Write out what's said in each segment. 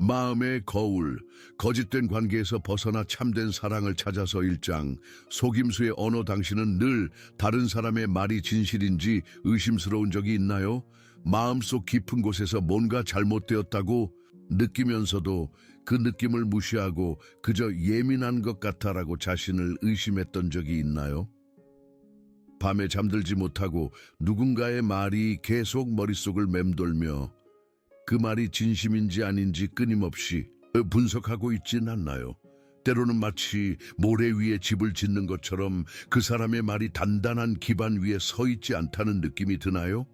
마음의 거울, 거짓된 관계에서 벗어나 참된 사랑을 찾아서 1장. 속임수의 언어. 당신은 늘 다른 사람의 말이 진실인지 의심스러운 적이 있나요? 마음속 깊은 곳에서 뭔가 잘못되었다고 느끼면서도 그 느낌을 무시하고 그저 예민한 것 같아라고 자신을 의심했던 적이 있나요? 밤에 잠들지 못하고 누군가의 말이 계속 머릿속을 맴돌며 그 말이 진심인지 아닌지 끊임없이 분석하고 있진 않나요? 때로는 마치 모래 위에 집을 짓는 것처럼 그 사람의 말이 단단한 기반 위에 서 있지 않다는 느낌이 드나요?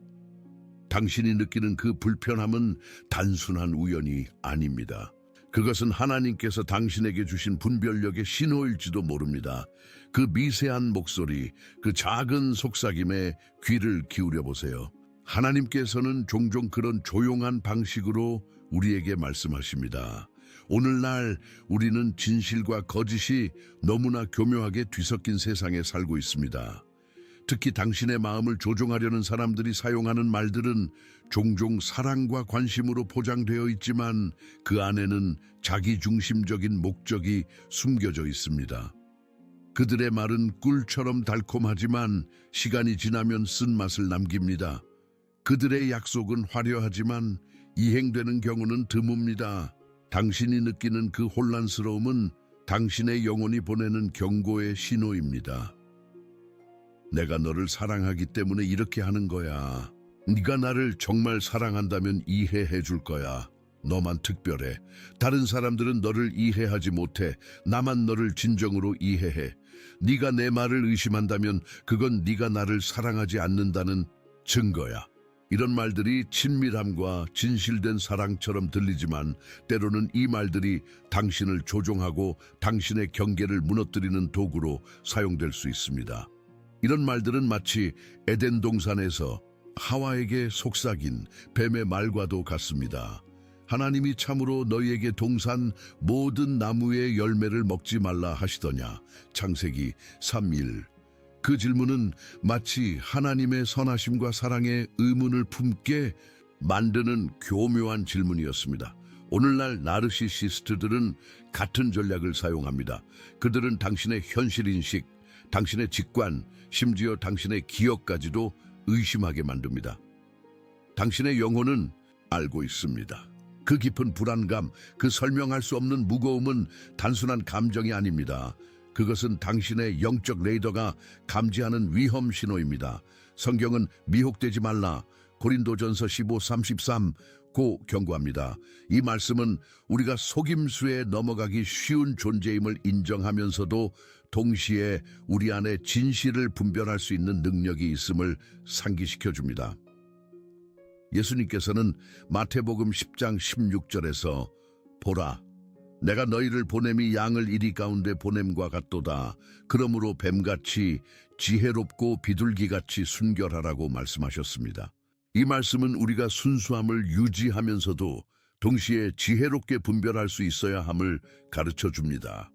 당신이 느끼는 그 불편함은 단순한 우연이 아닙니다. 그것은 하나님께서 당신에게 주신 분별력의 신호일지도 모릅니다. 그 미세한 목소리, 그 작은 속삭임에 귀를 기울여 보세요. 하나님께서는 종종 그런 조용한 방식으로 우리에게 말씀하십니다. 오늘날 우리는 진실과 거짓이 너무나 교묘하게 뒤섞인 세상에 살고 있습니다. 특히 당신의 마음을 조종하려는 사람들이 사용하는 말들은 종종 사랑과 관심으로 포장되어 있지만 그 안에는 자기중심적인 목적이 숨겨져 있습니다. 그들의 말은 꿀처럼 달콤하지만 시간이 지나면 쓴맛을 남깁니다. 그들의 약속은 화려하지만 이행되는 경우는 드뭅니다. 당신이 느끼는 그 혼란스러움은 당신의 영혼이 보내는 경고의 신호입니다. 내가 너를 사랑하기 때문에 이렇게 하는 거야. 네가 나를 정말 사랑한다면 이해해 줄 거야. 너만 특별해. 다른 사람들은 너를 이해하지 못해. 나만 너를 진정으로 이해해. 네가 내 말을 의심한다면 그건 네가 나를 사랑하지 않는다는 증거야. 이런 말들이 친밀함과 진실된 사랑처럼 들리지만 때로는 이 말들이 당신을 조종하고 당신의 경계를 무너뜨리는 도구로 사용될 수 있습니다. 이런 말들은 마치 에덴 동산에서 하와에게 속삭인 뱀의 말과도 같습니다. 하나님이 참으로 너희에게 동산 모든 나무의 열매를 먹지 말라 하시더냐. 창세기 3:1. 그 질문은 마치 하나님의 선하심과 사랑의 의문을 품게 만드는 교묘한 질문이었습니다. 오늘날 나르시시스트들은 같은 전략을 사용합니다. 그들은 당신의 현실인식, 당신의 직관, 심지어 당신의 기억까지도 의심하게 만듭니다. 당신의 영혼은 알고 있습니다. 그 깊은 불안감, 그 설명할 수 없는 무거움은 단순한 감정이 아닙니다. 그것은 당신의 영적 레이더가 감지하는 위험 신호입니다. 성경은 미혹되지 말라, 고린도전서 15:33 고 경고합니다. 이 말씀은 우리가 속임수에 넘어가기 쉬운 존재임을 인정하면서도 동시에 우리 안에 진실을 분별할 수 있는 능력이 있음을 상기시켜 줍니다. 예수님께서는 마태복음 10장 16절에서 보라, 내가 너희를 보냄이 양을 이리 가운데 보냄과 같도다. 그러므로 뱀같이 지혜롭고 비둘기같이 순결하라고 말씀하셨습니다. 이 말씀은 우리가 순수함을 유지하면서도 동시에 지혜롭게 분별할 수 있어야 함을 가르쳐 줍니다.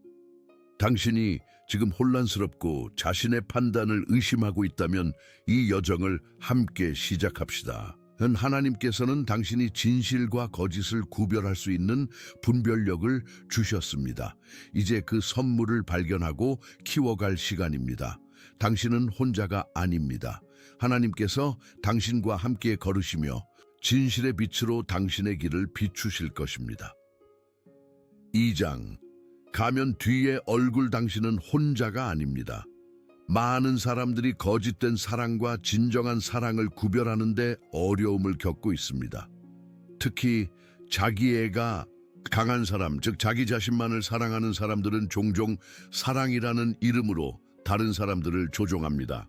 당신이 지금 혼란스럽고 자신의 판단을 의심하고 있다면 이 여정을 함께 시작합시다. 하나님께서는 당신이 진실과 거짓을 구별할 수 있는 분별력을 주셨습니다. 이제 그 선물을 발견하고 키워갈 시간입니다. 당신은 혼자가 아닙니다. 하나님께서 당신과 함께 걸으시며 진실의 빛으로 당신의 길을 비추실 것입니다. 2장. 가면 뒤에 얼굴. 당신은 혼자가 아닙니다. 많은 사람들이 거짓된 사랑과 진정한 사랑을 구별하는데 어려움을 겪고 있습니다. 특히 자기애가 강한 사람, 즉 자기 자신만을 사랑하는 사람들은 종종 사랑이라는 이름으로 다른 사람들을 조종합니다.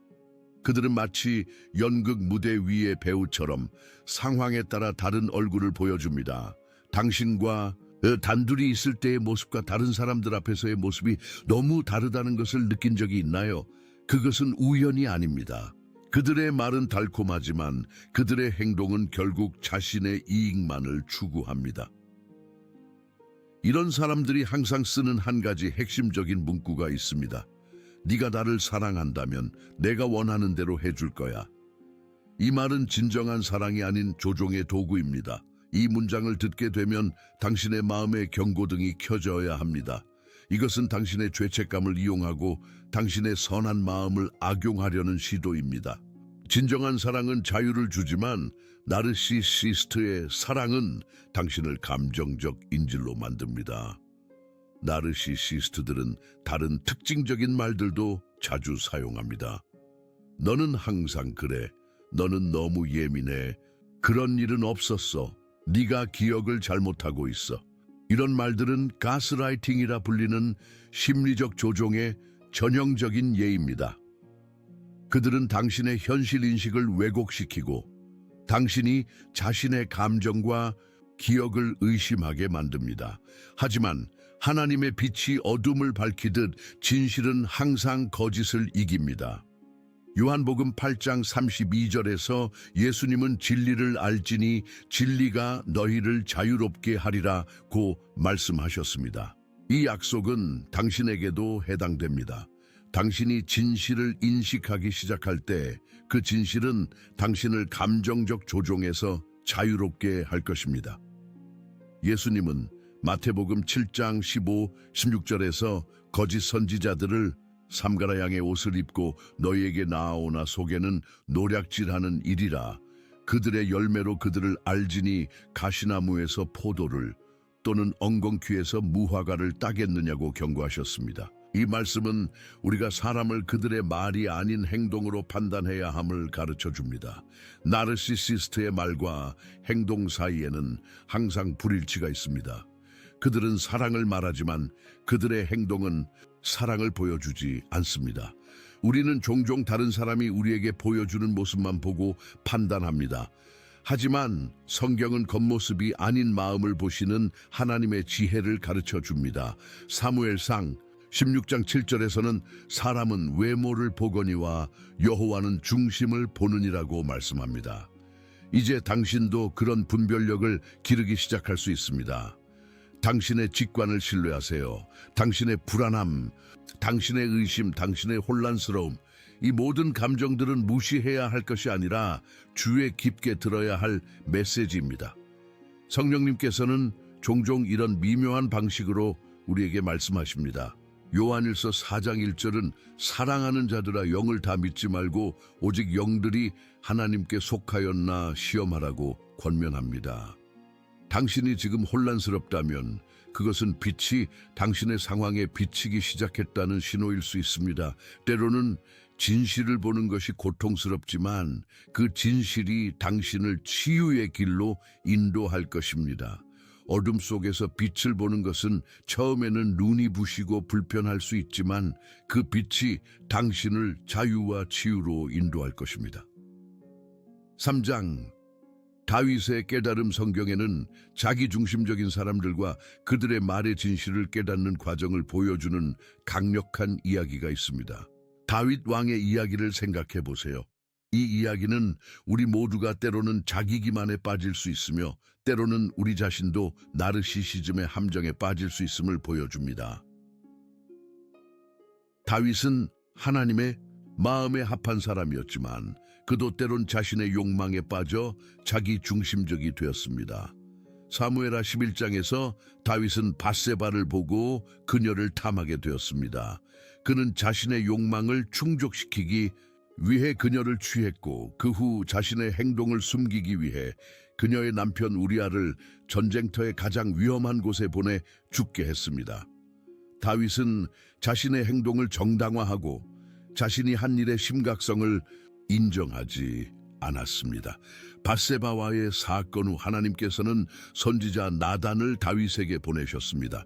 그들은 마치 연극 무대 위의 배우처럼 상황에 따라 다른 얼굴을 보여줍니다. 당신과 단둘이 있을 때의 모습과 다른 사람들 앞에서의 모습이 너무 다르다는 것을 느낀 적이 있나요? 그것은 우연이 아닙니다. 그들의 말은 달콤하지만 그들의 행동은 결국 자신의 이익만을 추구합니다. 이런 사람들이 항상 쓰는 한 가지 핵심적인 문구가 있습니다. 네가 나를 사랑한다면 내가 원하는 대로 해줄 거야. 이 말은 진정한 사랑이 아닌 조종의 도구입니다. 이 문장을 듣게 되면 당신의 마음의 경고등이 켜져야 합니다. 이것은 당신의 죄책감을 이용하고 당신의 선한 마음을 악용하려는 시도입니다. 진정한 사랑은 자유를 주지만 나르시시스트의 사랑은 당신을 감정적 인질로 만듭니다. 나르시시스트들은 다른 특징적인 말들도 자주 사용합니다. 너는 항상 그래. 너는 너무 예민해. 그런 일은 없었어. 네가 기억을 잘못하고 있어. 이런 말들은 가스라이팅이라 불리는 심리적 조종의 전형적인 예입니다. 그들은 당신의 현실 인식을 왜곡시키고 당신이 자신의 감정과 기억을 의심하게 만듭니다. 하지만 하나님의 빛이 어둠을 밝히듯 진실은 항상 거짓을 이깁니다. 요한복음 8장 32절에서 예수님은 진리를 알지니 진리가 너희를 자유롭게 하리라고 말씀하셨습니다. 이 약속은 당신에게도 해당됩니다. 당신이 진실을 인식하기 시작할 때 그 진실은 당신을 감정적 조종에서 자유롭게 할 것입니다. 예수님은 마태복음 7장 15, 16절에서 거짓 선지자들을 삼가라 양의 옷을 입고 너희에게 나아오나 속에는 노략질하는 일이라 그들의 열매로 그들을 알지니 가시나무에서 포도를 또는 엉겅퀴에서 무화과를 따겠느냐고 경고하셨습니다. 이 말씀은 우리가 사람을 그들의 말이 아닌 행동으로 판단해야 함을 가르쳐 줍니다. 나르시시스트의 말과 행동 사이에는 항상 불일치가 있습니다. 그들은 사랑을 말하지만 그들의 행동은 사랑을 보여주지 않습니다. 우리는 종종 다른 사람이 우리에게 보여주는 모습만 보고 판단합니다. 하지만 성경은 겉모습이 아닌 마음을 보시는 하나님의 지혜를 가르쳐 줍니다. 사무엘상 16장 7절에서는 사람은 외모를 보거니와 여호와는 중심을 보느니라고 말씀합니다. 이제 당신도 그런 분별력을 기르기 시작할 수 있습니다. 당신의 직관을 신뢰하세요. 당신의 불안함, 당신의 의심, 당신의 혼란스러움, 이 모든 감정들은 무시해야 할 것이 아니라 주에 깊게 들어야 할 메시지입니다. 성령님께서는 종종 이런 미묘한 방식으로 우리에게 말씀하십니다. 요한일서 4장 1절은 사랑하는 자들아 영을 다 믿지 말고 오직 영들이 하나님께 속하였나 시험하라고 권면합니다. 당신이 지금 혼란스럽다면 그것은 빛이 당신의 상황에 비치기 시작했다는 신호일 수 있습니다. 때로는 진실을 보는 것이 고통스럽지만 그 진실이 당신을 치유의 길로 인도할 것입니다. 어둠 속에서 빛을 보는 것은 처음에는 눈이 부시고 불편할 수 있지만 그 빛이 당신을 자유와 치유로 인도할 것입니다. 3장 다윗의 깨달음. 성경에는 자기중심적인 사람들과 그들의 말의 진실을 깨닫는 과정을 보여주는 강력한 이야기가 있습니다. 다윗 왕의 이야기를 생각해 보세요. 이 이야기는 우리 모두가 때로는 자기 기만에 빠질 수 있으며 때로는 우리 자신도 나르시시즘의 함정에 빠질 수 있음을 보여줍니다. 다윗은 하나님의 마음에 합한 사람이었지만 그도 때론 자신의 욕망에 빠져 자기 중심적이 되었습니다. 사무엘하 11장에서 다윗은 밧세바를 보고 그녀를 탐하게 되었습니다. 그는 자신의 욕망을 충족시키기 위해 그녀를 취했고 그 후 자신의 행동을 숨기기 위해 그녀의 남편 우리아를 전쟁터의 가장 위험한 곳에 보내 죽게 했습니다. 다윗은 자신의 행동을 정당화하고 자신이 한 일의 심각성을 인정하지 않았습니다. 밧세바와의 사건 후 하나님께서는 선지자 나단을 다윗에게 보내셨습니다.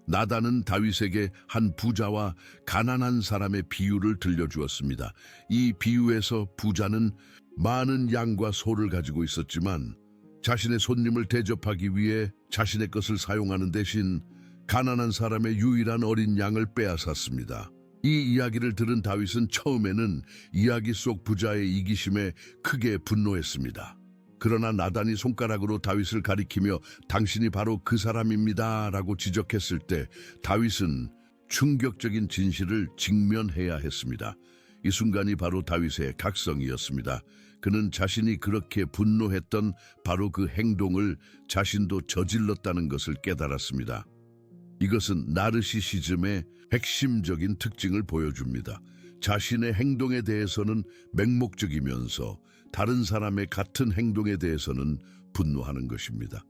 나단은 다윗에게 한 부자와 가난한 사람의 비유를 들려주었습니다. 이 비유에서 부자는 많은 양과 소를 가지고 있었지만 자신의 손님을 대접하기 위해 자신의 것을 사용하는 대신 가난한 사람의 유일한 어린 양을 빼앗았습니다. 이 이야기를 들은 다윗은 처음에는 이야기 속 부자의 이기심에 크게 분노했습니다. 그러나 나단이 손가락으로 다윗을 가리키며 당신이 바로 그 사람입니다 라고 지적했을 때 다윗은 충격적인 진실을 직면해야 했습니다. 이 순간이 바로 다윗의 각성이었습니다. 그는 자신이 그렇게 분노했던 바로 그 행동을 자신도 저질렀다는 것을 깨달았습니다. 이것은 나르시시즘의 핵심적인 특징을 보여줍니다. 자신의 행동에 대해서는 맹목적이면서 다른 사람의 같은 행동에 대해서는 분노하는 것입니다.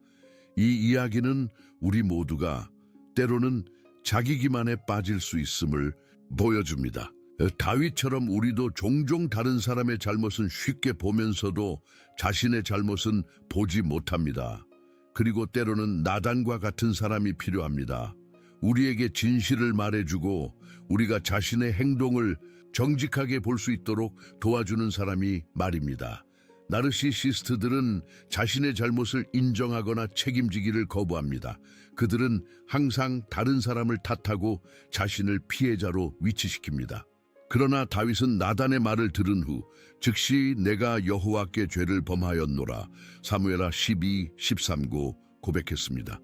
이 이야기는 우리 모두가 때로는 자기 기만에 빠질 수 있음을 보여줍니다. 다윗처럼 우리도 종종 다른 사람의 잘못은 쉽게 보면서도 자신의 잘못은 보지 못합니다. 그리고 때로는 나단과 같은 사람이 필요합니다. 우리에게 진실을 말해주고 우리가 자신의 행동을 정직하게 볼 수 있도록 도와주는 사람이 말입니다. 나르시시스트들은 자신의 잘못을 인정하거나 책임지기를 거부합니다. 그들은 항상 다른 사람을 탓하고 자신을 피해자로 위치시킵니다. 그러나 다윗은 나단의 말을 들은 후 즉시 내가 여호와께 죄를 범하였노라 사무엘하 12, 13고 고백했습니다.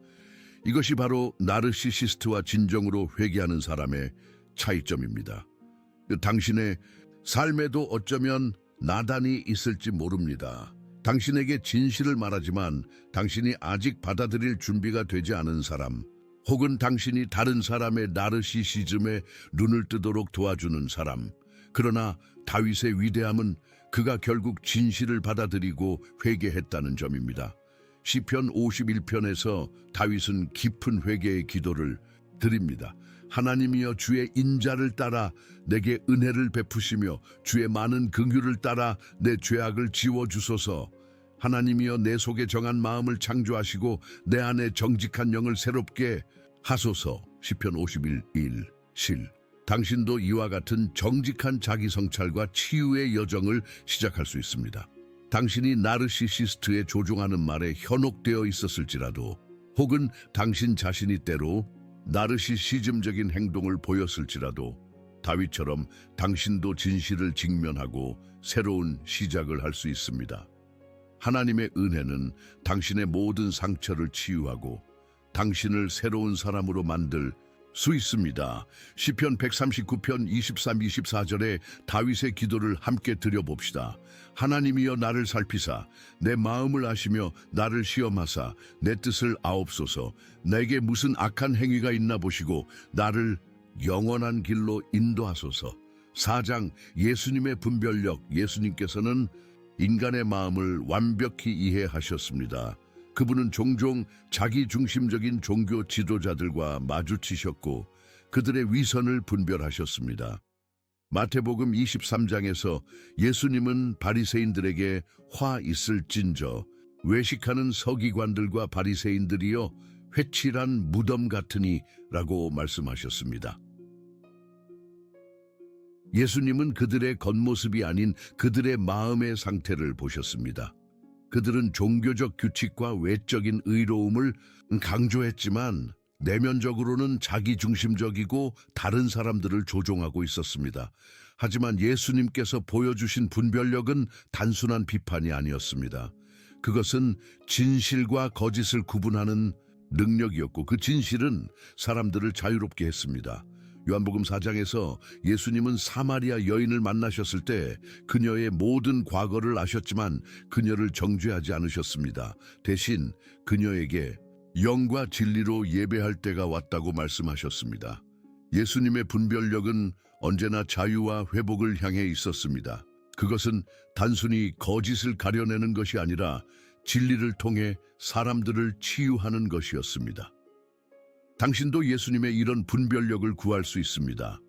이것이 바로 나르시시스트와 진정으로 회개하는 사람의 차이점입니다. 당신의 삶에도 어쩌면 나단이 있을지 모릅니다. 당신에게 진실을 말하지만 당신이 아직 받아들일 준비가 되지 않은 사람, 혹은 당신이 다른 사람의 나르시시즘에 눈을 뜨도록 도와주는 사람. 그러나 다윗의 위대함은 그가 결국 진실을 받아들이고 회개했다는 점입니다. 시편 51편에서 다윗은 깊은 회개의 기도를 드립니다. 하나님이여 주의 인자를 따라 내게 은혜를 베푸시며 주의 많은 긍휼을 따라 내 죄악을 지워주소서. 하나님이여 내 속에 정한 마음을 창조하시고 내 안에 정직한 영을 새롭게 하소서. 시편 51일 실. 당신도 이와 같은 정직한 자기 성찰과 치유의 여정을 시작할 수 있습니다. 당신이 나르시시스트에 조종하는 말에 현혹되어 있었을지라도, 혹은 당신 자신이 때로 나르시시즘적인 행동을 보였을지라도 다윗처럼 당신도 진실을 직면하고 새로운 시작을 할 수 있습니다. 하나님의 은혜는 당신의 모든 상처를 치유하고 당신을 새로운 사람으로 만들 수 있습니다. 시편 139편 23, 24절에 다윗의 기도를 함께 드려봅시다. 하나님이여 나를 살피사 내 마음을 아시며 나를 시험하사 내 뜻을 아옵소서. 내게 무슨 악한 행위가 있나 보시고 나를 영원한 길로 인도하소서. 4장 예수님의 분별력. 예수님께서는 인간의 마음을 완벽히 이해하셨습니다. 그분은 종종 자기중심적인 종교 지도자들과 마주치셨고 그들의 위선을 분별하셨습니다. 마태복음 23장에서 예수님은 바리새인들에게 화 있을진저 외식하는 서기관들과 바리새인들이여 회칠한 무덤 같으니 라고 말씀하셨습니다. 예수님은 그들의 겉모습이 아닌 그들의 마음의 상태를 보셨습니다. 그들은 종교적 규칙과 외적인 의로움을 강조했지만 내면적으로는 자기중심적이고 다른 사람들을 조종하고 있었습니다. 하지만 예수님께서 보여주신 분별력은 단순한 비판이 아니었습니다. 그것은 진실과 거짓을 구분하는 능력이었고 그 진실은 사람들을 자유롭게 했습니다. 요한복음 4장에서 예수님은 사마리아 여인을 만나셨을 때 그녀의 모든 과거를 아셨지만 그녀를 정죄하지 않으셨습니다. 대신 그녀에게 영과 진리로 예배할 때가 왔다고 말씀하셨습니다. 예수님의 분별력은 언제나 자유와 회복을 향해 있었습니다. 그것은 단순히 거짓을 가려내는 것이 아니라 진리를 통해 사람들을 치유하는 것이었습니다. 당신도 예수님의 이런 분별력을 구할 수 있습니다.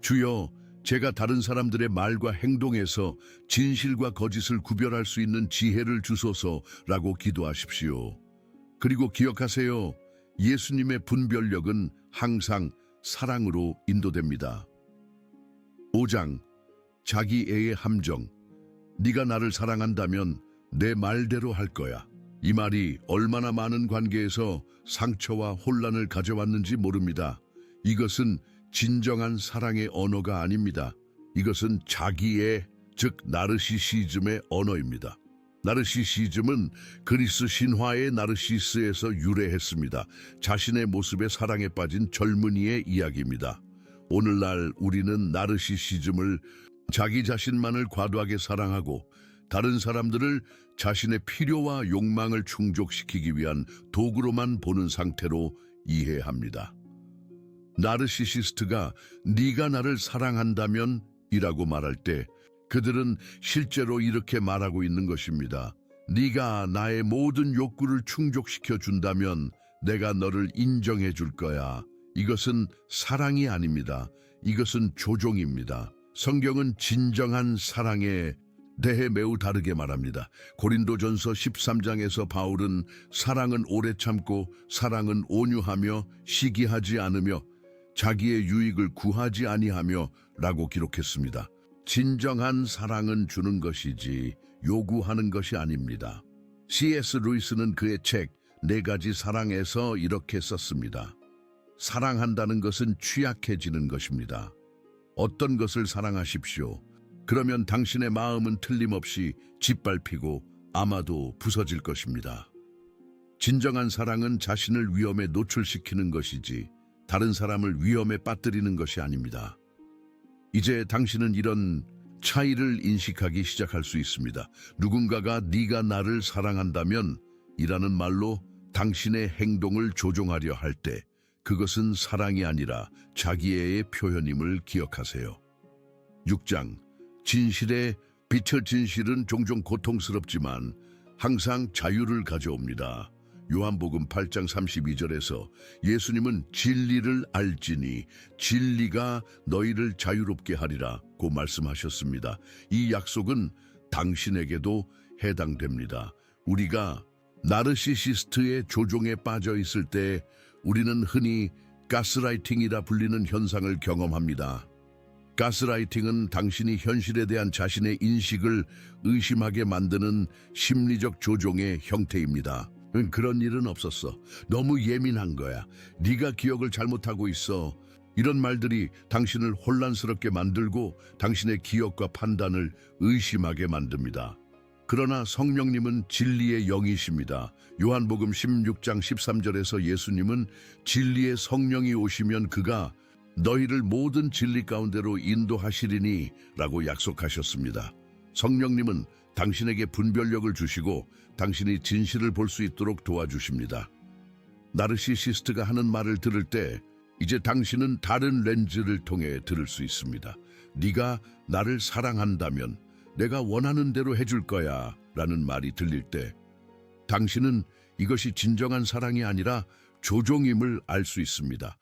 주여, 제가 다른 사람들의 말과 행동에서 진실과 거짓을 구별할 수 있는 지혜를 주소서라고 기도하십시오. 그리고 기억하세요. 예수님의 분별력은 항상 사랑으로 인도됩니다. 5장, 자기 애의 함정. 네가 나를 사랑한다면 내 말대로 할 거야. 이 말이 얼마나 많은 관계에서 상처와 혼란을 가져왔는지 모릅니다. 이것은 진정한 사랑의 언어가 아닙니다. 이것은 자기의, 즉 나르시시즘의 언어입니다. 나르시시즘은 그리스 신화의 나르시스에서 유래했습니다. 자신의 모습에 사랑에 빠진 젊은이의 이야기입니다. 오늘날 우리는 나르시시즘을 자기 자신만을 과도하게 사랑하고 다른 사람들을 자신의 필요와 욕망을 충족시키기 위한 도구로만 보는 상태로 이해합니다. 나르시시스트가 네가 나를 사랑한다면 이라고 말할 때 그들은 실제로 이렇게 말하고 있는 것입니다. 네가 나의 모든 욕구를 충족시켜 준다면 내가 너를 인정해 줄 거야. 이것은 사랑이 아닙니다. 이것은 조종입니다. 성경은 진정한 사랑에 대해 매우 다르게 말합니다. 고린도전서 13장에서 바울은 사랑은 오래 참고 사랑은 온유하며 시기하지 않으며 자기의 유익을 구하지 아니하며 라고 기록했습니다. 진정한 사랑은 주는 것이지 요구하는 것이 아닙니다. C.S. 루이스는 그의 책 네 가지 사랑에서 이렇게 썼습니다. 사랑한다는 것은 취약해지는 것입니다. 어떤 것을 사랑하십시오. 그러면 당신의 마음은 틀림없이 짓밟히고 아마도 부서질 것입니다. 진정한 사랑은 자신을 위험에 노출시키는 것이지 다른 사람을 위험에 빠뜨리는 것이 아닙니다. 이제 당신은 이런 차이를 인식하기 시작할 수 있습니다. 누군가가 네가 나를 사랑한다면 이라는 말로 당신의 행동을 조종하려 할 때 그것은 사랑이 아니라 자기애의 표현임을 기억하세요. 6장 진실의 빛의 진실은 종종 고통스럽지만 항상 자유를 가져옵니다. 요한복음 8장 32절에서 예수님은 진리를 알지니 진리가 너희를 자유롭게 하리라고 말씀하셨습니다. 이 약속은 당신에게도 해당됩니다. 우리가 나르시시스트의 조종에 빠져 있을 때 우리는 흔히 가스라이팅이라 불리는 현상을 경험합니다. 가스라이팅은 당신이 현실에 대한 자신의 인식을 의심하게 만드는 심리적 조종의 형태입니다. 그런 일은 없었어. 너무 예민한 거야. 네가 기억을 잘못하고 있어. 이런 말들이 당신을 혼란스럽게 만들고 당신의 기억과 판단을 의심하게 만듭니다. 그러나 성령님은 진리의 영이십니다. 요한복음 16장 13절에서 예수님은 진리의 성령이 오시면 그가 너희를 모든 진리 가운데로 인도하시리니 라고 약속하셨습니다. 성령님은 당신에게 분별력을 주시고 당신이 진실을 볼 수 있도록 도와주십니다. 나르시시스트가 하는 말을 들을 때 이제 당신은 다른 렌즈를 통해 들을 수 있습니다. 네가 나를 사랑한다면 내가 원하는 대로 해줄 거야 라는 말이 들릴 때 당신은 이것이 진정한 사랑이 아니라 조종임을 알 수 있습니다.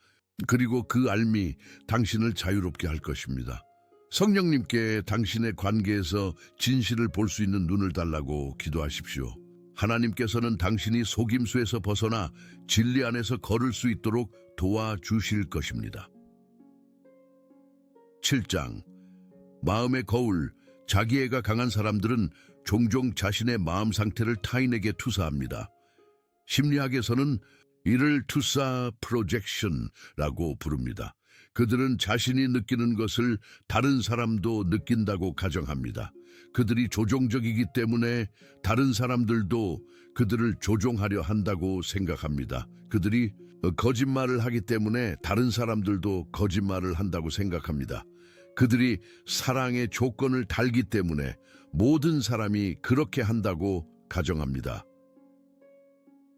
그리고 그 알미 당신을 자유롭게 할 것입니다. 성령님께 당신의 관계에서 진실을 볼 수 있는 눈을 달라고 기도하십시오. 하나님께서는 당신이 속임수에서 벗어나 진리 안에서 걸을 수 있도록 도와주실 것입니다. 7장 마음의 거울. 자기애가 강한 사람들은 종종 자신의 마음 상태를 타인에게 투사합니다. 심리학에서는 이를 투사 프로젝션라고 부릅니다. 그들은 자신이 느끼는 것을 다른 사람도 느낀다고 가정합니다. 그들이 조종적이기 때문에 다른 사람들도 그들을 조종하려 한다고 생각합니다. 그들이 거짓말을 하기 때문에 다른 사람들도 거짓말을 한다고 생각합니다. 그들이 사랑의 조건을 달기 때문에 모든 사람이 그렇게 한다고 가정합니다.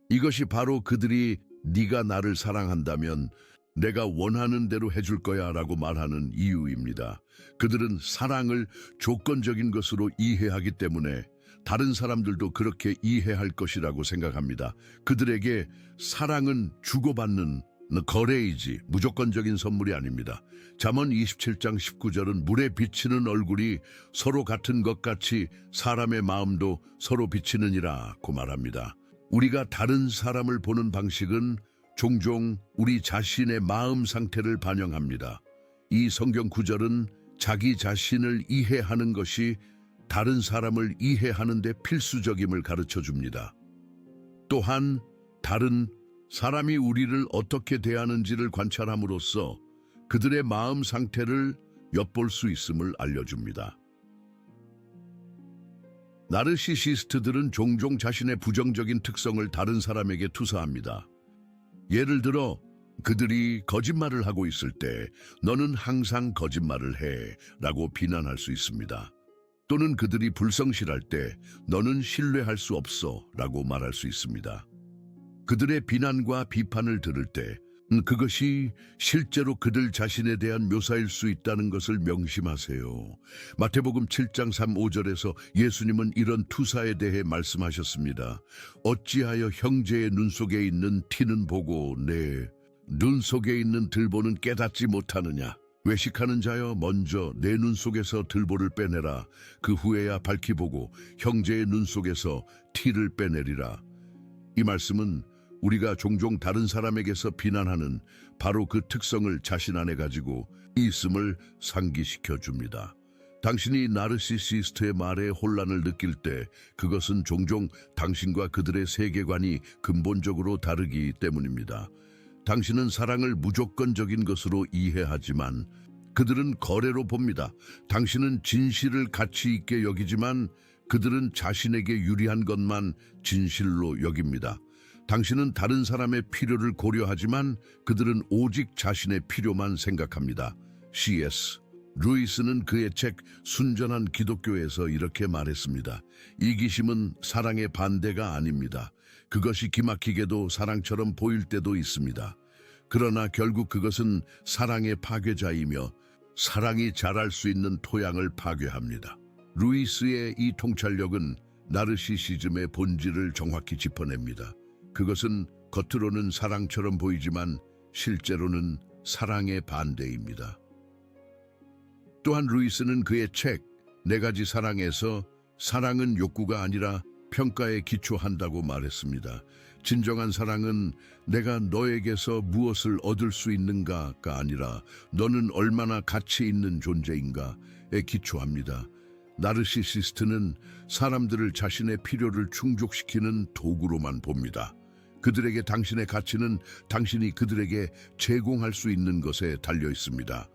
이것이 바로 그들이 네가 나를 사랑한다면 내가 원하는 대로 해줄 거야 라고 말하는 이유입니다. 그들은 사랑을 조건적인 것으로 이해하기 때문에 다른 사람들도 그렇게 이해할 것이라고 생각합니다. 그들에게 사랑은 주고받는 거래이지 무조건적인 선물이 아닙니다. 잠언 27장 19절은 물에 비치는 얼굴이 서로 같은 것 같이 사람의 마음도 서로 비치느니라고 말합니다. 우리가 다른 사람을 보는 방식은 종종 우리 자신의 마음 상태를 반영합니다. 이 성경 구절은 자기 자신을 이해하는 것이 다른 사람을 이해하는 데 필수적임을 가르쳐 줍니다. 또한 다른 사람이 우리를 어떻게 대하는지를 관찰함으로써 그들의 마음 상태를 엿볼 수 있음을 알려줍니다. 나르시시스트들은 종종 자신의 부정적인 특성을 다른 사람에게 투사합니다. 예를 들어 그들이 거짓말을 하고 있을 때 너는 항상 거짓말을 해 라고 비난할 수 있습니다. 또는 그들이 불성실할 때 너는 신뢰할 수 없어 라고 말할 수 있습니다. 그들의 비난과 비판을 들을 때 그것이 실제로 그들 자신에 대한 묘사일 수 있다는 것을 명심하세요. 마태복음 7장 3, 5절에서 예수님은 이런 투사에 대해 말씀하셨습니다. 어찌하여 형제의 눈 속에 있는 티는 보고 내 눈 속에 있는 들보는 깨닫지 못하느냐. 외식하는 자여 먼저 내 눈 속에서 들보를 빼내라. 그 후에야 밝히 보고 형제의 눈 속에서 티를 빼내리라. 이 말씀은 우리가 종종 다른 사람에게서 비난하는 바로 그 특성을 자신 안에 가지고 있음을 상기시켜 줍니다. 당신이 나르시시스트의 말에 혼란을 느낄 때 그것은 종종 당신과 그들의 세계관이 근본적으로 다르기 때문입니다. 당신은 사랑을 무조건적인 것으로 이해하지만 그들은 거래로 봅니다. 당신은 진실을 가치 있게 여기지만 그들은 자신에게 유리한 것만 진실로 여깁니다. 당신은 다른 사람의 필요를 고려하지만 그들은 오직 자신의 필요만 생각합니다. C.S. 루이스는 그의 책 순전한 기독교에서 이렇게 말했습니다. 이기심은 사랑의 반대가 아닙니다. 그것이 기막히게도 사랑처럼 보일 때도 있습니다. 그러나 결국 그것은 사랑의 파괴자이며 사랑이 자랄 수 있는 토양을 파괴합니다. 루이스의 이 통찰력은 나르시시즘의 본질을 정확히 짚어냅니다. 그것은 겉으로는 사랑처럼 보이지만 실제로는 사랑의 반대입니다. 또한 루이스는 그의 책 네 가지 사랑에서 사랑은 욕구가 아니라 평가에 기초한다고 말했습니다. 진정한 사랑은 내가 너에게서 무엇을 얻을 수 있는가가 아니라 너는 얼마나 가치 있는 존재인가에 기초합니다. 나르시시스트는 사람들을 자신의 필요를 충족시키는 도구로만 봅니다. 그들에게 당신의 가치는 당신이 그들에게 제공할 수 있는 것에 달려 있습니다.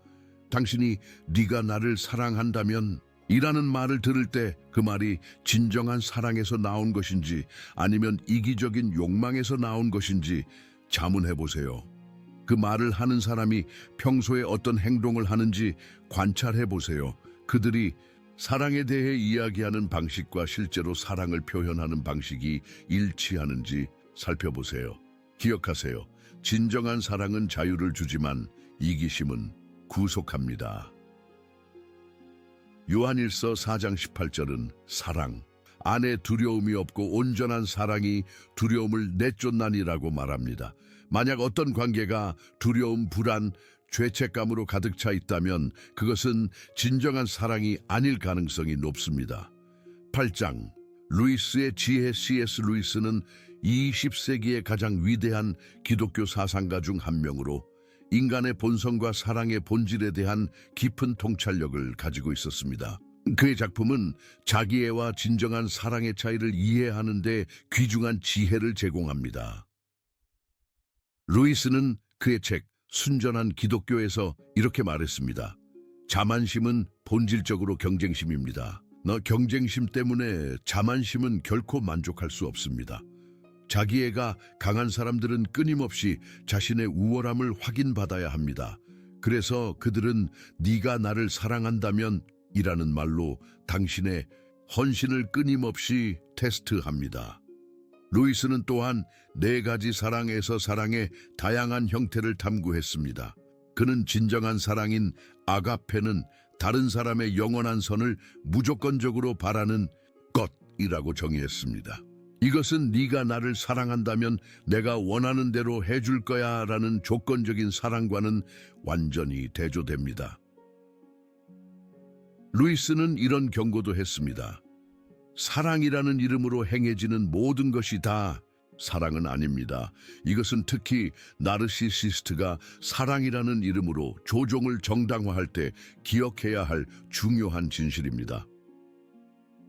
당신이 네가 나를 사랑한다면 이라는 말을 들을 때 그 말이 진정한 사랑에서 나온 것인지 아니면 이기적인 욕망에서 나온 것인지 자문해 보세요. 그 말을 하는 사람이 평소에 어떤 행동을 하는지 관찰해 보세요. 그들이 사랑에 대해 이야기하는 방식과 실제로 사랑을 표현하는 방식이 일치하는지 살펴보세요. 기억하세요. 진정한 사랑은 자유를 주지만 이기심은 구속합니다. 요한일서 4장 18절은 사랑, 안에 두려움이 없고 온전한 사랑이 두려움을 내쫓나니라고 말합니다. 만약 어떤 관계가 두려움, 불안, 죄책감으로 가득 차 있다면 그것은 진정한 사랑이 아닐 가능성이 높습니다. 8장, 루이스의 지혜. C.S. 루이스는 20세기의 가장 위대한 기독교 사상가 중 한 명으로 인간의 본성과 사랑의 본질에 대한 깊은 통찰력을 가지고 있었습니다. 그의 작품은 자기애와 진정한 사랑의 차이를 이해하는 데 귀중한 지혜를 제공합니다. 루이스는 그의 책 순전한 기독교에서 이렇게 말했습니다. 자만심은 본질적으로 경쟁심입니다. 경쟁심 때문에 자만심은 결코 만족할 수 없습니다. 자기애가 강한 사람들은 끊임없이 자신의 우월함을 확인받아야 합니다. 그래서 그들은 네가 나를 사랑한다면 이라는 말로 당신의 헌신을 끊임없이 테스트합니다. 루이스는 또한 네 가지 사랑에서 사랑의 다양한 형태를 탐구했습니다. 그는 진정한 사랑인 아가페는 다른 사람의 영원한 선을 무조건적으로 바라는 것이라고 정의했습니다. 이것은 네가 나를 사랑한다면 내가 원하는 대로 해줄 거야 라는 조건적인 사랑과는 완전히 대조됩니다. 루이스는 이런 경고도 했습니다. 사랑이라는 이름으로 행해지는 모든 것이 다 사랑은 아닙니다. 이것은 특히 나르시시스트가 사랑이라는 이름으로 조종을 정당화할 때 기억해야 할 중요한 진실입니다.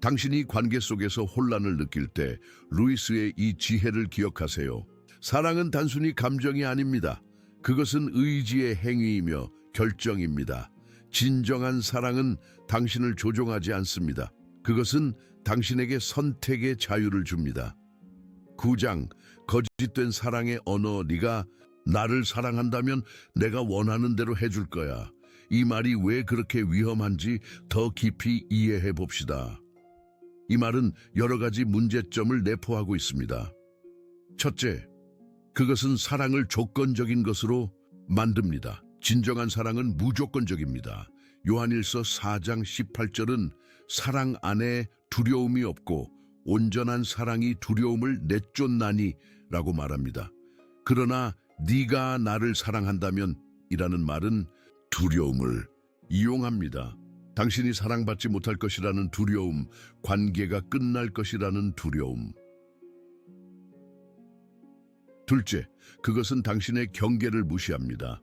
당신이 관계 속에서 혼란을 느낄 때 루이스의 이 지혜를 기억하세요. 사랑은 단순히 감정이 아닙니다. 그것은 의지의 행위이며 결정입니다. 진정한 사랑은 당신을 조종하지 않습니다. 그것은 당신에게 선택의 자유를 줍니다. 9장 거짓된 사랑의 언어. 네가 나를 사랑한다면 내가 원하는 대로 해줄 거야. 이 말이 왜 그렇게 위험한지 더 깊이 이해해 봅시다. 이 말은 여러 가지 문제점을 내포하고 있습니다. 첫째, 그것은 사랑을 조건적인 것으로 만듭니다. 진정한 사랑은 무조건적입니다. 요한일서 4장 18절은 사랑 안에 두려움이 없고 온전한 사랑이 두려움을 내쫓나니 라고 말합니다. 그러나 네가 나를 사랑한다면 이라는 말은 두려움을 이용합니다. 당신이 사랑받지 못할 것이라는 두려움, 관계가 끝날 것이라는 두려움. 둘째, 그것은 당신의 경계를 무시합니다.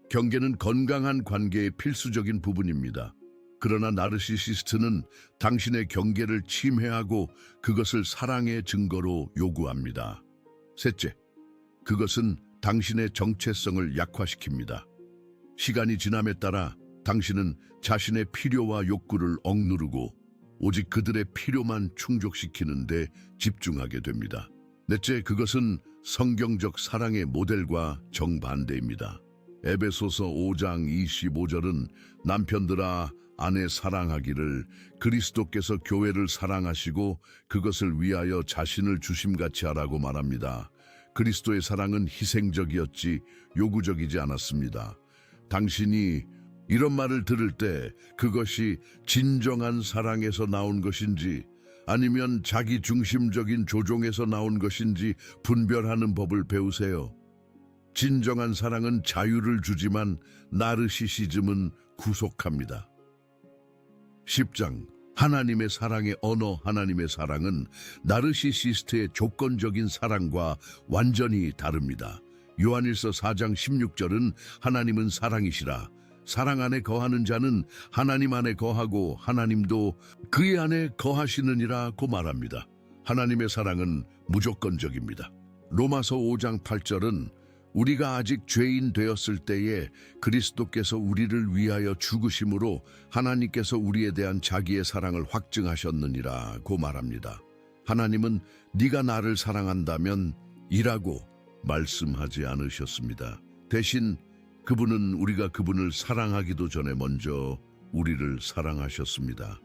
경계는 건강한 관계의 필수적인 부분입니다. 그러나 나르시시스트는 당신의 경계를 침해하고 그것을 사랑의 증거로 요구합니다. 셋째, 그것은 당신의 정체성을 약화시킵니다. 시간이 지남에 따라 당신은 자신의 필요와 욕구를 억누르고 오직 그들의 필요만 충족시키는 데 집중하게 됩니다. 넷째, 그것은 성경적 사랑의 모델과 정반대입니다. 에베소서 5장 25절은 남편들아 아내 사랑하기를 그리스도께서 교회를 사랑하시고 그것을 위하여 자신을 주심같이 하라고 말합니다. 그리스도의 사랑은 희생적이었지 요구적이지 않았습니다. 당신이 이런 말을 들을 때 그것이 진정한 사랑에서 나온 것인지 아니면 자기 중심적인 조종에서 나온 것인지 분별하는 법을 배우세요. 진정한 사랑은 자유를 주지만 나르시시즘은 구속합니다. 10장 하나님의 사랑의 언어. 하나님의 사랑은 나르시시스트의 조건적인 사랑과 완전히 다릅니다. 요한일서 4장 16절은 하나님은 사랑이시라. 사랑 안에 거하는 자는 하나님 안에 거하고 하나님도 그의 안에 거하시느니라고 말합니다. 하나님의 사랑은 무조건적입니다. 로마서 5장 8절은 우리가 아직 죄인 되었을 때에 그리스도께서 우리를 위하여 죽으심으로 하나님께서 우리에 대한 자기의 사랑을 확증하셨느니라고 말합니다. 하나님은 네가 나를 사랑한다면 이라고 말씀하지 않으셨습니다. 대신 그분은 우리가 그분을 사랑하기도 전에 먼저 우리를 사랑하셨습니다.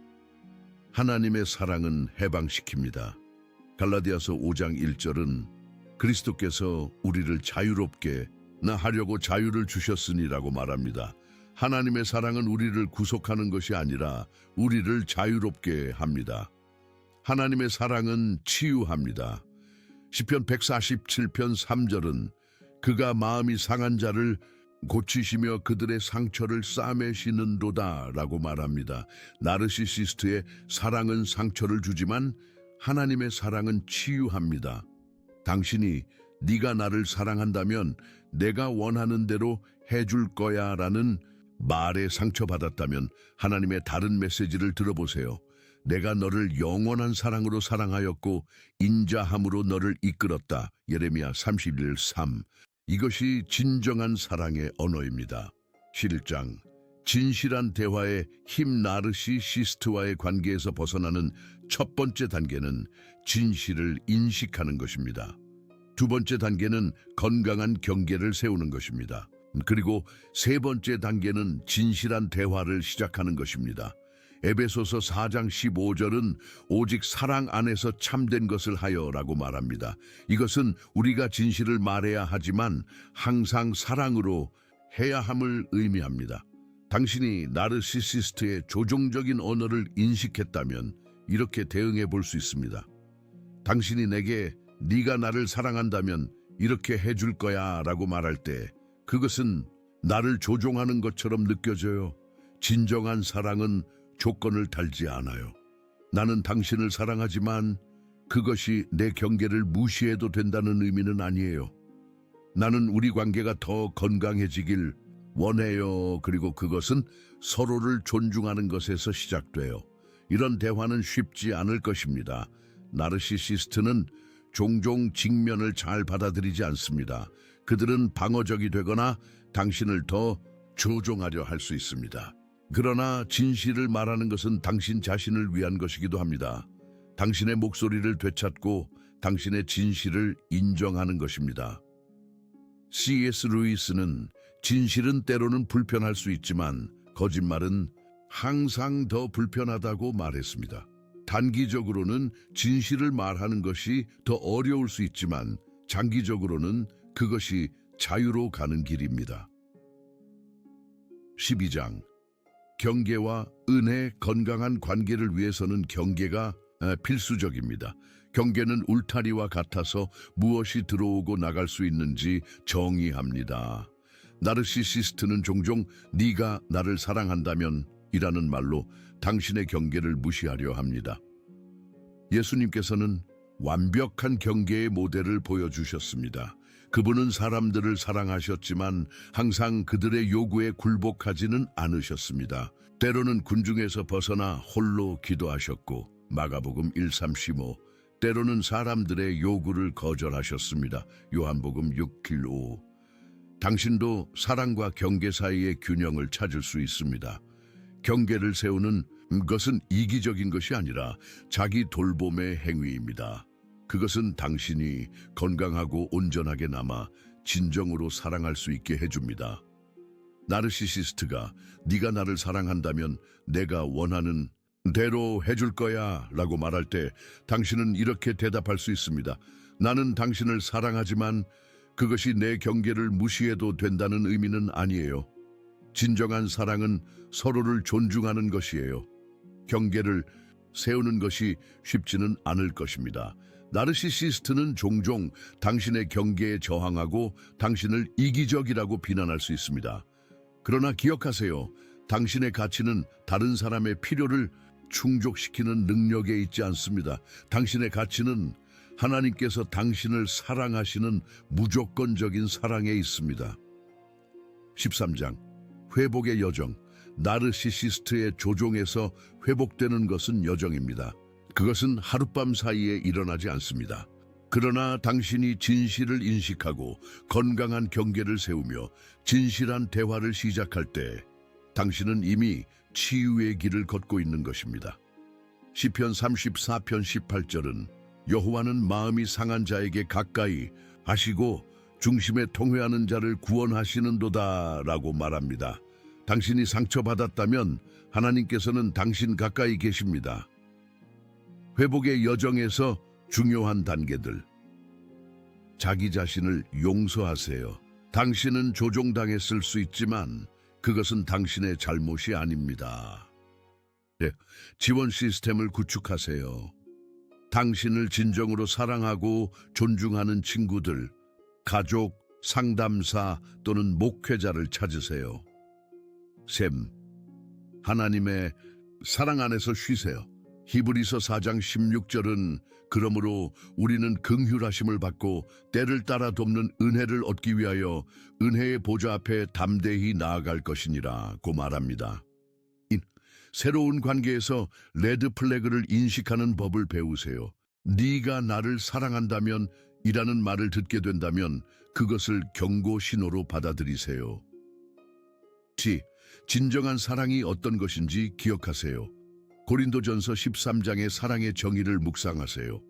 하나님의 사랑은 해방시킵니다. 갈라디아서 5장 1절은 그리스도께서 우리를 자유롭게 하려고 자유를 주셨으니라고 말합니다. 하나님의 사랑은 우리를 구속하는 것이 아니라 우리를 자유롭게 합니다. 하나님의 사랑은 치유합니다. 시편 147편 3절은 그가 마음이 상한 자를 고치시며 그들의 상처를 싸매시는도다 라고 말합니다. 나르시시스트의 사랑은 상처를 주지만 하나님의 사랑은 치유합니다. 당신이 네가 나를 사랑한다면 내가 원하는 대로 해줄 거야 라는 말에 상처받았다면 하나님의 다른 메시지를 들어보세요. 내가 너를 영원한 사랑으로 사랑하였고 인자함으로 너를 이끌었다. 예레미야 31:3. 이것이 진정한 사랑의 언어입니다. 7장 진실한 대화의 힘. 나르시시스트와의 관계에서 벗어나는 첫 번째 단계는 진실을 인식하는 것입니다. 두 번째 단계는 건강한 경계를 세우는 것입니다. 그리고 세 번째 단계는 진실한 대화를 시작하는 것입니다. 에베소서 4장 15절은 오직 사랑 안에서 참된 것을 하여라고 말합니다. 이것은 우리가 진실을 말해야 하지만 항상 사랑으로 해야 함을 의미합니다. 당신이 나르시시스트의 조종적인 언어를 인식했다면 이렇게 대응해 볼 수 있습니다. 당신이 내게 네가 나를 사랑한다면 이렇게 해줄 거야 라고 말할 때 그것은 나를 조종하는 것처럼 느껴져요. 진정한 사랑은 조건을 달지 않아요. 나는 당신을 사랑하지만 그것이 내 경계를 무시해도 된다는 의미는 아니에요. 나는 우리 관계가 더 건강해지길 원해요. 그리고 그것은 서로를 존중하는 것에서 시작돼요. 이런 대화는 쉽지 않을 것입니다. 나르시시스트는 종종 직면을 잘 받아들이지 않습니다. 그들은 방어적이 되거나 당신을 더 조종하려 할 수 있습니다. 그러나 진실을 말하는 것은 당신 자신을 위한 것이기도 합니다. 당신의 목소리를 되찾고 당신의 진실을 인정하는 것입니다. C.S. 루이스는 진실은 때로는 불편할 수 있지만 거짓말은 항상 더 불편하다고 말했습니다. 단기적으로는 진실을 말하는 것이 더 어려울 수 있지만 장기적으로는 그것이 자유로 가는 길입니다. 12장 경계와 은혜, 건강한 관계를 위해서는 경계가 필수적입니다. 경계는 울타리와 같아서 무엇이 들어오고 나갈 수 있는지 정의합니다. 나르시시스트는 종종 네가 나를 사랑한다면 이라는 말로 당신의 경계를 무시하려 합니다. 예수님께서는 완벽한 경계의 모델을 보여주셨습니다. 그분은 사람들을 사랑하셨지만 항상 그들의 요구에 굴복하지는 않으셨습니다. 때로는 군중에서 벗어나 홀로 기도하셨고 마가복음 1:3-15, 때로는 사람들의 요구를 거절하셨습니다. 요한복음 6:5. 당신도 사랑과 경계 사이의 균형을 찾을 수 있습니다. 경계를 세우는 것은 이기적인 것이 아니라 자기 돌봄의 행위입니다. 그것은 당신이 건강하고 온전하게 남아 진정으로 사랑할 수 있게 해줍니다. 나르시시스트가 네가 나를 사랑한다면 내가 원하는 대로 해줄 거야 라고 말할 때 당신은 이렇게 대답할 수 있습니다. 나는 당신을 사랑하지만 그것이 내 경계를 무시해도 된다는 의미는 아니에요. 진정한 사랑은 서로를 존중하는 것이에요. 경계를 세우는 것이 쉽지는 않을 것입니다. 나르시시스트는 종종 당신의 경계에 저항하고 당신을 이기적이라고 비난할 수 있습니다. 그러나 기억하세요. 당신의 가치는 다른 사람의 필요를 충족시키는 능력에 있지 않습니다. 당신의 가치는 하나님께서 당신을 사랑하시는 무조건적인 사랑에 있습니다. 13장 회복의 여정. 나르시시스트의 조종에서 회복되는 것은 여정입니다. 그것은 하룻밤 사이에 일어나지 않습니다. 그러나 당신이 진실을 인식하고 건강한 경계를 세우며 진실한 대화를 시작할 때 당신은 이미 치유의 길을 걷고 있는 것입니다. 시편 34편 18절은 여호와는 마음이 상한 자에게 가까이 하시고 중심에 통회하는 자를 구원하시는도다 라고 말합니다. 당신이 상처받았다면 하나님께서는 당신 가까이 계십니다. 회복의 여정에서 중요한 단계들. 자기 자신을 용서하세요. 당신은 조종당했을 수 있지만 그것은 당신의 잘못이 아닙니다. 지원 시스템을 구축하세요. 당신을 진정으로 사랑하고 존중하는 친구들, 가족, 상담사 또는 목회자를 찾으세요. 셈, 하나님의 사랑 안에서 쉬세요. 히브리서 4장 16절은 그러므로 우리는 긍휼하심을 받고 때를 따라 돕는 은혜를 얻기 위하여 은혜의 보좌 앞에 담대히 나아갈 것이니라고 말합니다. 새로운 관계에서 레드 플래그를 인식하는 법을 배우세요. 네가 나를 사랑한다면 이라는 말을 듣게 된다면 그것을 경고 신호로 받아들이세요. 진정한 사랑이 어떤 것인지 기억하세요. 고린도전서 13장의 사랑의 정의를 묵상하세요.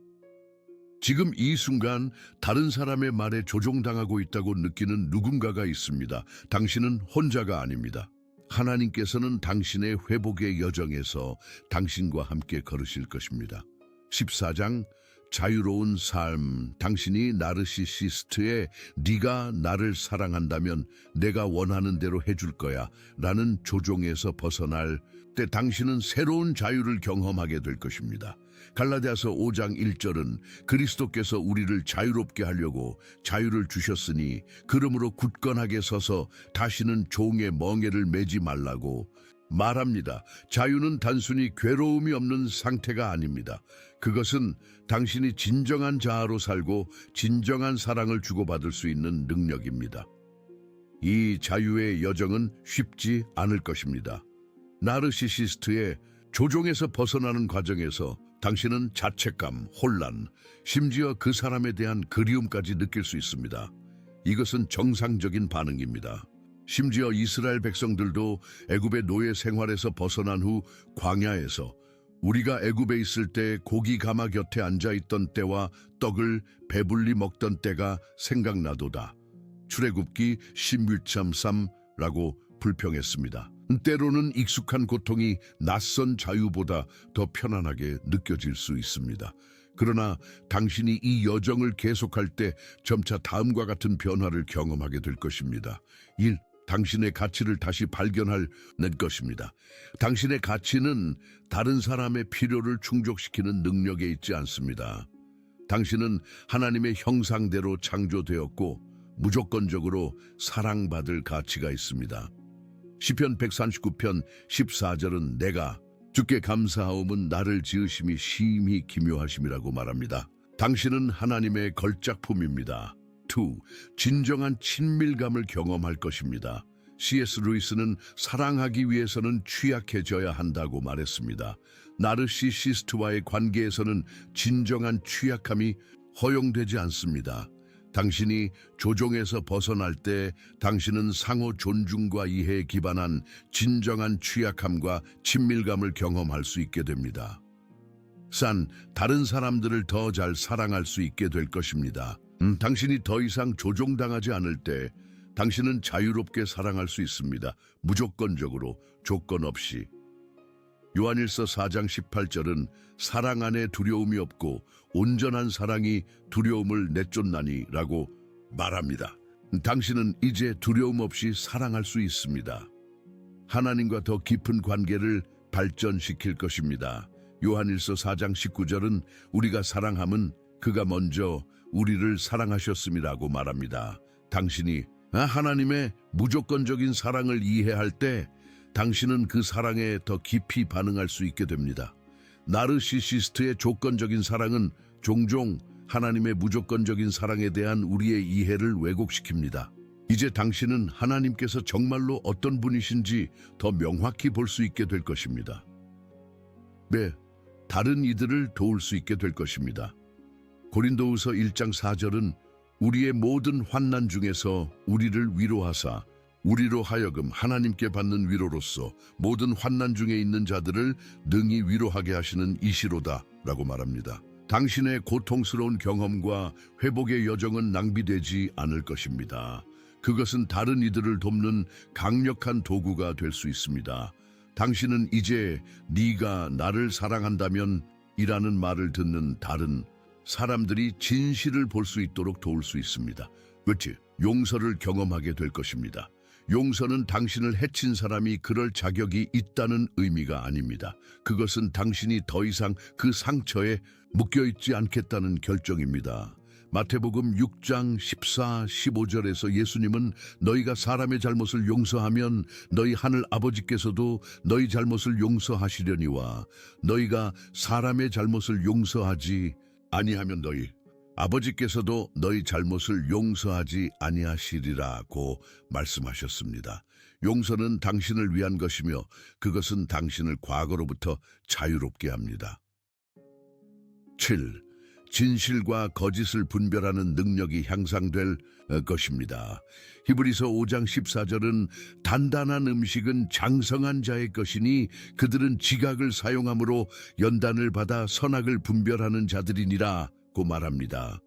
지금 이 순간 다른 사람의 말에 조종당하고 있다고 느끼는 누군가가 있습니다. 당신은 혼자가 아닙니다. 하나님께서는 당신의 회복의 여정에서 당신과 함께 걸으실 것입니다. 14장 자유로운 삶. 당신이 나르시시스트의 네가 나를 사랑한다면 내가 원하는 대로 해줄 거야 라는 조종에서 벗어날 때 당신은 새로운 자유를 경험하게 될 것입니다. 갈라디아서 5장 1절은 그리스도께서 우리를 자유롭게 하려고 자유를 주셨으니 그러므로 굳건하게 서서 다시는 종의 멍에를 매지 말라고 말합니다. 자유는 단순히 괴로움이 없는 상태가 아닙니다. 그것은 당신이 진정한 자아로 살고 진정한 사랑을 주고받을 수 있는 능력입니다. 이 자유의 여정은 쉽지 않을 것입니다. 나르시시스트의 조종에서 벗어나는 과정에서 당신은 자책감, 혼란, 심지어 그 사람에 대한 그리움까지 느낄 수 있습니다. 이것은 정상적인 반응입니다. 심지어 이스라엘 백성들도 애굽의 노예 생활에서 벗어난 후 광야에서 우리가 애굽에 있을 때 고기 가마 곁에 앉아있던 때와 떡을 배불리 먹던 때가 생각나도다 출애굽기 16:3라고 불평했습니다. 때로는 익숙한 고통이 낯선 자유보다 더 편안하게 느껴질 수 있습니다. 그러나 당신이 이 여정을 계속할 때 점차 다음과 같은 변화를 경험하게 될 것입니다. 1. 당신의 가치를 다시 발견할 것입니다. 당신의 가치는 다른 사람의 필요를 충족시키는 능력에 있지 않습니다. 당신은 하나님의 형상대로 창조되었고 무조건적으로 사랑받을 가치가 있습니다. 시편 139편 14절은 내가 주께 감사하옴은 나를 지으심이 심히 기묘하심이라고 말합니다. 당신은 하나님의 걸작품입니다. 2. 진정한 친밀감을 경험할 것입니다. C.S. 루이스는 사랑하기 위해서는 취약해져야 한다고 말했습니다. 나르시시스트와의 관계에서는 진정한 취약함이 허용되지 않습니다. 당신이 조종에서 벗어날 때 당신은 상호 존중과 이해에 기반한 진정한 취약함과 친밀감을 경험할 수 있게 됩니다. 다른 사람들을 더 잘 사랑할 수 있게 될 것입니다. 당신이 더 이상 조종당하지 않을 때 당신은 자유롭게 사랑할 수 있습니다. 무조건적으로, 조건 없이. 요한일서 4장 18절은 사랑 안에 두려움이 없고 온전한 사랑이 두려움을 내쫓나니 라고 말합니다. 당신은 이제 두려움 없이 사랑할 수 있습니다. 하나님과 더 깊은 관계를 발전시킬 것입니다. 요한일서 4장 19절은 우리가 사랑함은 그가 먼저 우리를 사랑하셨음이라고 말합니다. 당신이 하나님의 무조건적인 사랑을 이해할 때 당신은 그 사랑에 더 깊이 반응할 수 있게 됩니다. 나르시시스트의 조건적인 사랑은 종종 하나님의 무조건적인 사랑에 대한 우리의 이해를 왜곡시킵니다. 이제 당신은 하나님께서 정말로 어떤 분이신지 더 명확히 볼 수 있게 될 것입니다. 다른 이들을 도울 수 있게 될 것입니다. 고린도후서 1장 4절은 우리의 모든 환난 중에서 우리를 위로하사 우리로 하여금 하나님께 받는 위로로서 모든 환난 중에 있는 자들을 능히 위로하게 하시는 이시로다 라고 말합니다. 당신의 고통스러운 경험과 회복의 여정은 낭비되지 않을 것입니다. 그것은 다른 이들을 돕는 강력한 도구가 될 수 있습니다. 당신은 이제 네가 나를 사랑한다면 이라는 말을 듣는 다른 사람들이 진실을 볼 수 있도록 도울 수 있습니다. 그렇지, 용서를 경험하게 될 것입니다. 용서는 당신을 해친 사람이 그럴 자격이 있다는 의미가 아닙니다. 그것은 당신이 더 이상 그 상처에 묶여있지 않겠다는 결정입니다. 마태복음 6장 14, 15절에서 예수님은 너희가 사람의 잘못을 용서하면 너희 하늘 아버지께서도 너희 잘못을 용서하시려니와 너희가 사람의 잘못을 용서하지 아니하면 너희 아버지께서도 너희 잘못을 용서하지 아니하시리라고 말씀하셨습니다. 용서는 당신을 위한 것이며 그것은 당신을 과거로부터 자유롭게 합니다. 7. 진실과 거짓을 분별하는 능력이 향상될 것입니다. 히브리서 5장 14절은 단단한 음식은 장성한 자의 것이니 그들은 지각을 사용함으로 연단을 받아 선악을 분별하는 자들이니라 고 말합니다.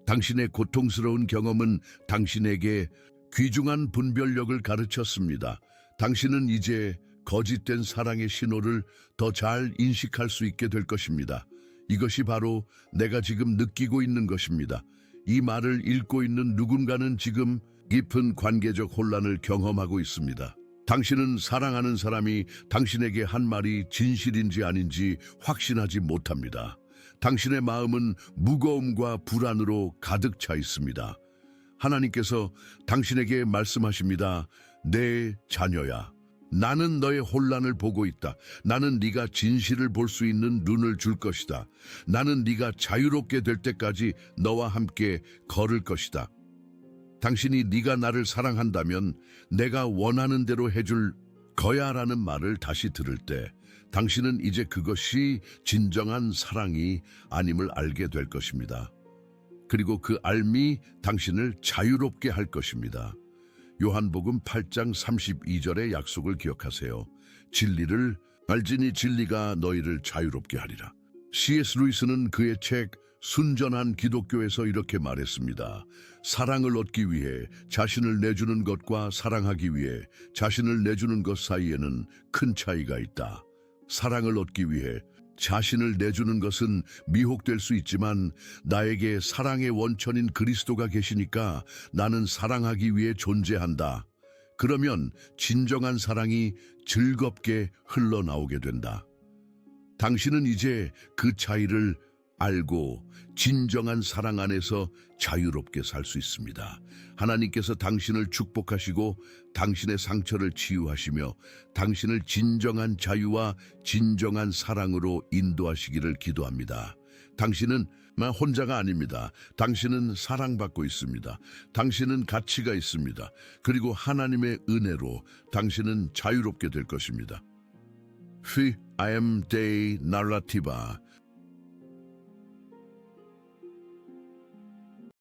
당신의 고통스러운 경험은 당신에게 귀중한 분별력을 가르쳤습니다. 당신은 이제 거짓된 사랑의 신호를 더 잘 인식할 수 있게 될 것입니다. 이것이 바로 내가 지금 느끼고 있는 것입니다. 이 말을 읽고 있는 누군가는 지금 깊은 관계적 혼란을 경험하고 있습니다. 당신은 사랑하는 사람이 당신에게 한 말이 진실인지 아닌지 확신하지 못합니다. 당신의 마음은 무거움과 불안으로 가득 차 있습니다. 하나님께서 당신에게 말씀하십니다. 내 자녀야, 나는 너의 혼란을 보고 있다. 나는 네가 진실을 볼 수 있는 눈을 줄 것이다. 나는 네가 자유롭게 될 때까지 너와 함께 걸을 것이다. 당신이 네가 나를 사랑한다면 내가 원하는 대로 해줄 거야라는 말을 다시 들을 때 당신은 이제 그것이 진정한 사랑이 아님을 알게 될 것입니다. 그리고 그 알미 당신을 자유롭게 할 것입니다. 요한복음 8장 32절의 약속을 기억하세요. 진리를 알지니 진리가 너희를 자유롭게 하리라. C.S. 루이스는 그의 책 순전한 기독교에서 이렇게 말했습니다. 사랑을 얻기 위해 자신을 내주는 것과 사랑하기 위해 자신을 내주는 것 사이에는 큰 차이가 있다. 사랑을 얻기 위해 자신을 내주는 것은 미혹될 수 있지만 나에게 사랑의 원천인 그리스도가 계시니까 나는 사랑하기 위해 존재한다. 그러면 진정한 사랑이 즐겁게 흘러나오게 된다. 당신은 이제 그 차이를 알고 진정한 사랑 안에서 자유롭게 살 수 있습니다. 하나님께서 당신을 축복하시고 당신의 상처를 치유하시며 당신을 진정한 자유와 진정한 사랑으로 인도하시기를 기도합니다. 당신은 혼자가 아닙니다. 당신은 사랑받고 있습니다. 당신은 가치가 있습니다. 그리고 하나님의 은혜로 당신은 자유롭게 될 것입니다. Fi am Dei Narrativa